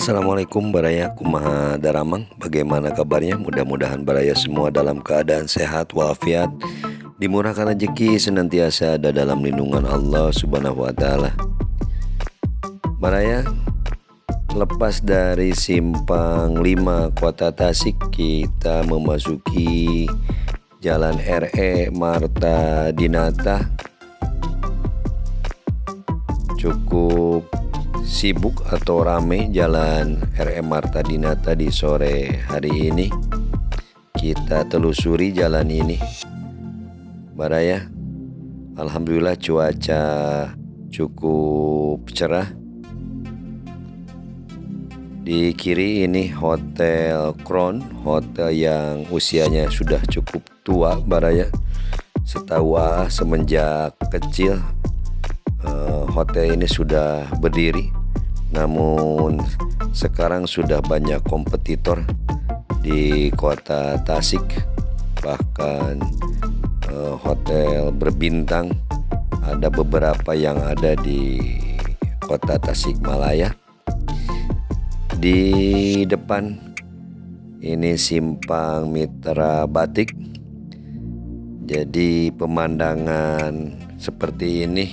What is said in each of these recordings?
Assalamualaikum Baraya, kumaha daramang, bagaimana kabarnya? Mudah-mudahan Baraya semua dalam keadaan sehat walafiat, dimurahkan rezeki, senantiasa ada dalam lindungan Allah Subhanahu wa taala. Baraya, lepas dari Simpang 5 Kota Tasik, kita memasuki Jalan RE Marta Dinata. Cukup sibuk atau rame Jalan RE Marta Dinata di sore hari ini. Kita telusuri jalan ini, Baraya. Alhamdulillah cuaca cukup cerah. Di kiri ini Hotel Crown, hotel yang usianya sudah cukup tua, Baraya. Setahu semenjak kecil hotel ini sudah berdiri, namun sekarang sudah banyak kompetitor di kota Tasik. Bahkan hotel berbintang ada beberapa yang ada di kota Tasikmalaya. Di depan ini Simpang Mitra Batik. Jadi pemandangan seperti ini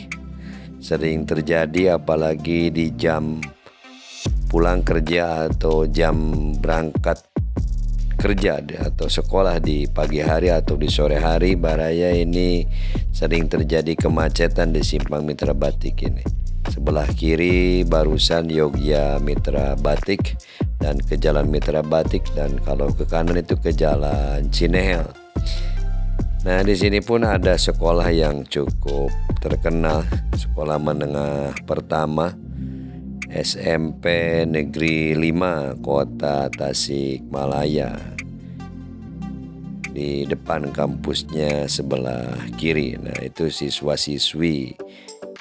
sering terjadi, apalagi di jam pulang kerja atau jam berangkat kerja atau sekolah di pagi hari atau di sore hari, Baraya. Ini sering terjadi kemacetan di Simpang Mitra Batik ini. Sebelah kiri barusan Yogya Mitra Batik dan ke Jalan Mitra Batik, dan kalau ke kanan itu ke Jalan Cinehel. Nah, di sini pun ada sekolah yang cukup terkenal, sekolah menengah pertama SMP Negeri 5 Kota Tasikmalaya. Di depan kampusnya sebelah kiri, nah itu siswa-siswi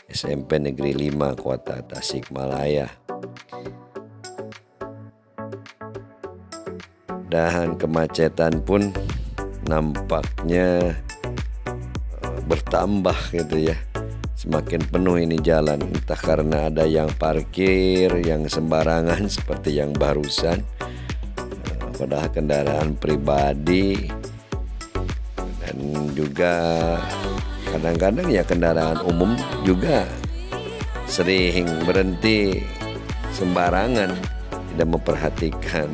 SMP Negeri 5 Kota Tasikmalaya. Dan kemacetan pun nampaknya bertambah gitu ya. Semakin penuh ini jalan, entah karena ada yang parkir yang sembarangan seperti yang barusan, padahal kendaraan pribadi, dan juga kadang-kadang ya kendaraan umum juga sering berhenti sembarangan, tidak memperhatikan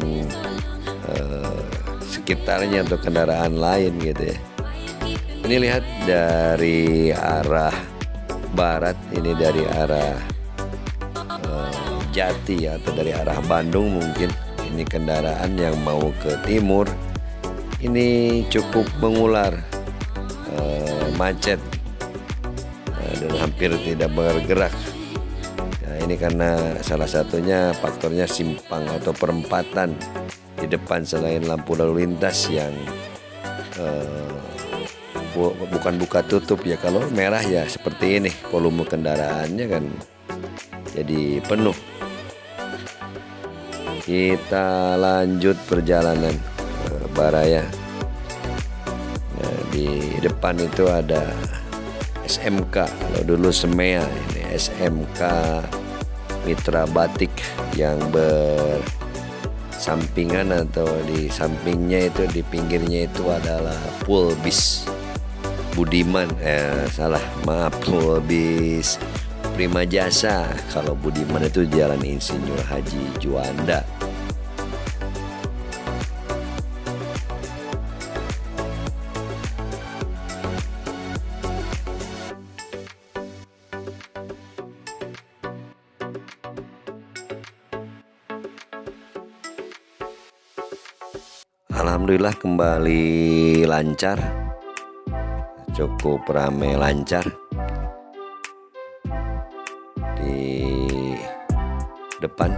sekitarnya atau kendaraan lain gitu ya. Ini lihat dari arah barat, ini dari arah Jati atau dari arah Bandung mungkin. Ini kendaraan yang mau ke timur ini cukup mengular, macet, dan hampir tidak bergerak. Nah, ini karena salah satunya faktornya simpang atau perempatan di depan selain lampu lalu lintas yang bukan buka tutup ya. Kalau merah ya seperti ini, volume kendaraannya kan jadi penuh. Kita lanjut perjalanan, Baraya. Nah, di depan itu ada SMK, kalau dulu Semea, ini SMK Mitra Batik yang bersampingan atau di sampingnya itu, di pinggirnya itu adalah Pool Bis Budiman, Pool Bis Prima Jasa. Kalau Budiman itu Jalan Insinyur Haji Juanda. Alhamdulillah kembali lancar, cukup ramai lancar. Di depan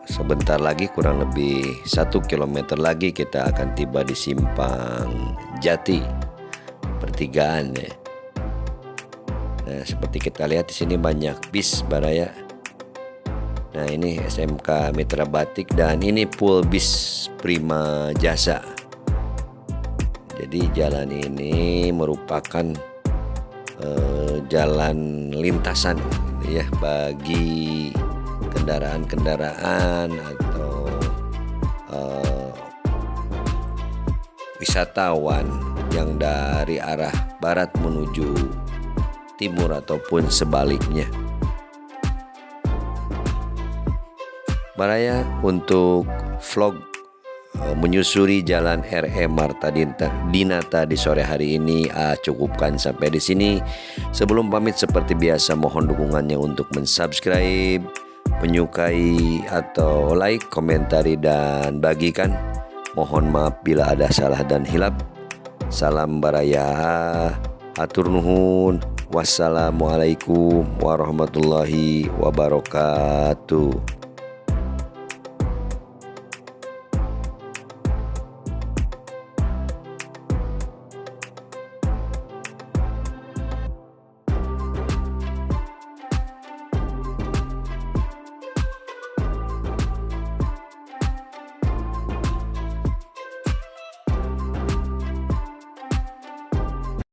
sebentar lagi, kurang lebih 1 kilometer lagi kita akan tiba di Simpang Jati, pertigaan ya. Nah, seperti kita lihat di sini banyak bis, Baraya. Nah, ini SMK Mitra Batik dan ini Pool Bis Prima Jasa. Jadi jalan ini merupakan jalan lintasan ya bagi kendaraan-kendaraan atau wisatawan yang dari arah barat menuju timur ataupun sebaliknya. Baraya untuk vlog menyusuri jalan RE Marta Dinata di sore hari ini cukupkan sampai di sini. Sebelum pamit seperti biasa mohon dukungannya untuk mensubscribe, menyukai atau like, komentari dan bagikan. Mohon maaf bila ada salah dan hilap. Salam Baraya, atur nuhun. Wassalamualaikum warahmatullahi wabarakatuh.